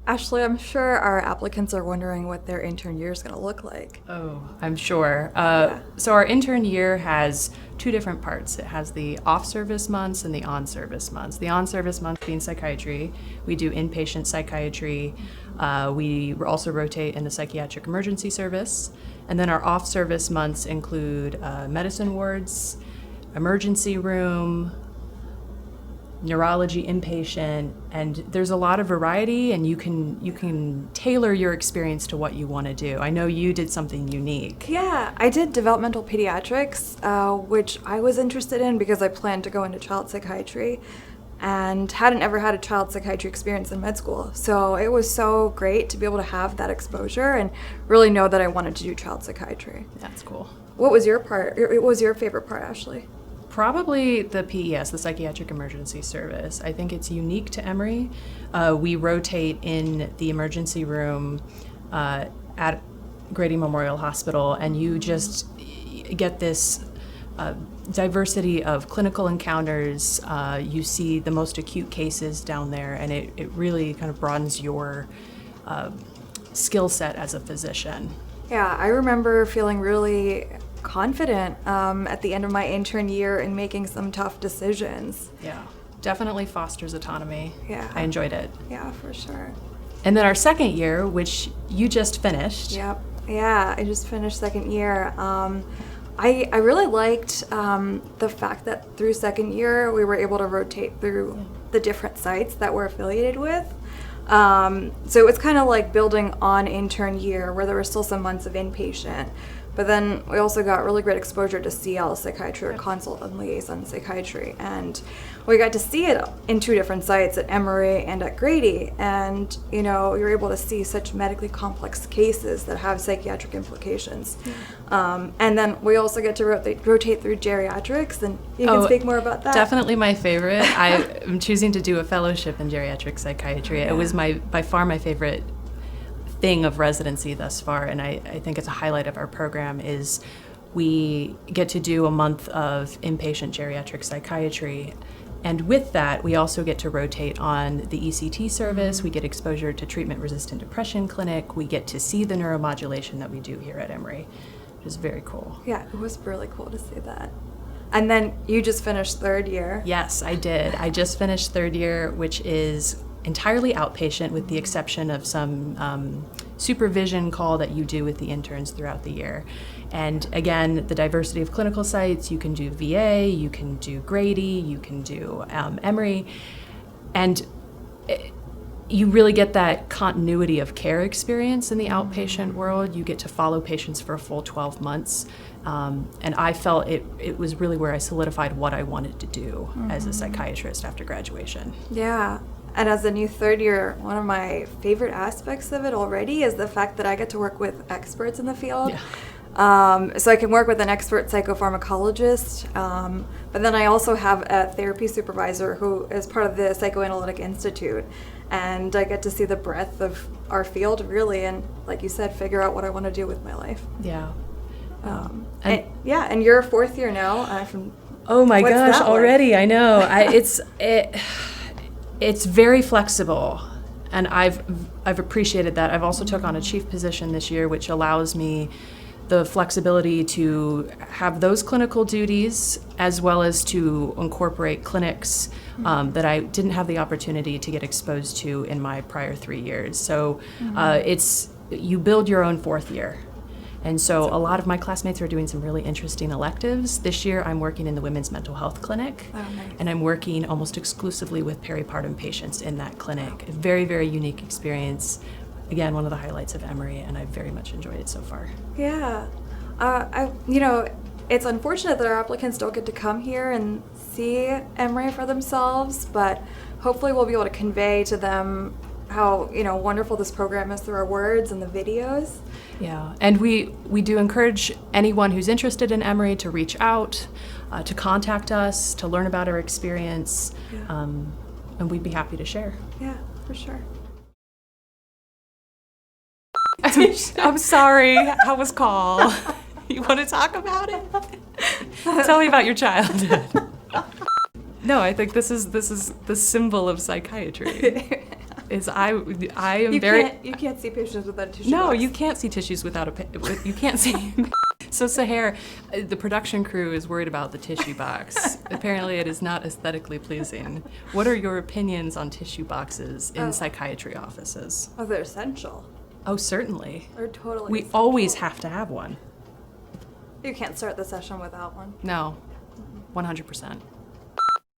Ashley, I'm sure our applicants are wondering what their intern year is going to look like. Oh, I'm sure. Yeah. So our intern year has two different parts. It has the off-service months and the on-service months. The on-service month being psychiatry. We do inpatient psychiatry. We also rotate in the psychiatric emergency service. And then our off-service months include medicine wards, emergency room, neurology inpatient, and there's a lot of variety, and you can tailor your experience to what you want to do. I know you did something unique. Yeah, I did developmental pediatrics, which I was interested in because I planned to go into child psychiatry and hadn't ever had a child psychiatry experience in med school. So it was so great to be able to have that exposure and really know that I wanted to do child psychiatry. That's cool. What was your favorite part, Ashley? Probably the PES, the Psychiatric Emergency Service. I think it's unique to Emory. We rotate in the emergency room at Grady Memorial Hospital, and you just get this diversity of clinical encounters. You see the most acute cases down there, and it really kind of broadens your skill set as a physician. Yeah, I remember feeling really confident at the end of my intern year in making some tough decisions. Yeah, definitely fosters autonomy. Yeah. I enjoyed it. Yeah, for sure. And then our second year, which you just finished. Yep. Yeah, I just finished second year. I really liked the fact that through second year we were able to rotate through the different sites that we're affiliated with. So it was kind of like building on intern year where there were still some months of inpatient. But then we also got really great exposure to CL psychiatry, or consult and liaison psychiatry. And we got to see it in two different sites, at Emory and at Grady. And, you know, you're able to see such medically complex cases that have psychiatric implications. And then we also get to rotate through geriatrics, and you can speak more about that. Definitely my favorite. I'm choosing to do a fellowship in geriatric psychiatry. It was by far my favorite thing of residency thus far, and I think it's a highlight of our program is we get to do a month of inpatient geriatric psychiatry, and with that we also get to rotate on the ECT service. We get exposure to treatment-resistant depression clinic. We get to see the neuromodulation that we do here at Emory, which is very cool. Yeah, it was really cool to see that. And then you just finished third year. Yes, I did. I just finished third year, which is entirely outpatient with the exception of some supervision call that you do with the interns throughout the year. And again, the diversity of clinical sites, you can do VA, you can do Grady, you can do Emory, and you really get that continuity of care experience in the outpatient world. You get to follow patients for a full 12 months. And I felt it was really where I solidified what I wanted to do as a psychiatrist after graduation. Yeah. And as a new third year, one of my favorite aspects of it already is the fact that I get to work with experts in the field. Yeah. So I can work with an expert psychopharmacologist, but then I also have a therapy supervisor who is part of the Psychoanalytic Institute, and I get to see the breadth of our field really, and like you said, figure out what I want to do with my life. Yeah. And you're fourth year now. Oh my gosh, that already, like? I know. It's very flexible, and I've appreciated that. I've also took on a chief position this year, which allows me the flexibility to have those clinical duties as well as to incorporate clinics that I didn't have the opportunity to get exposed to in my prior 3 years. So you build your own fourth year. And so a lot of my classmates are doing some really interesting electives. This year I'm working in the Women's Mental Health Clinic, and I'm working almost exclusively with peripartum patients in that clinic. A very, very unique experience. Again, one of the highlights of Emory, and I've very much enjoyed it so far. Yeah. It's unfortunate that our applicants don't get to come here and see Emory for themselves, but hopefully we'll be able to convey to them how wonderful this program is through our words and the videos. Yeah, and we do encourage anyone who's interested in Emory to reach out, to contact us, to learn about our experience, and we'd be happy to share. Yeah, for sure. I'm sorry. How was call? You want to talk about it? Tell me about your childhood. No, I think this is the symbol of psychiatry. is I am You very... can't see patients without a tissue No, box. you can't see tissues without you can't see... So Sehar, the production crew is worried about the tissue box. Apparently it is not aesthetically pleasing. What are your opinions on tissue boxes in psychiatry offices? Oh, they're essential. Oh, certainly. They're totally We essential. always have to have one. You can't start the session without one. No, 100%.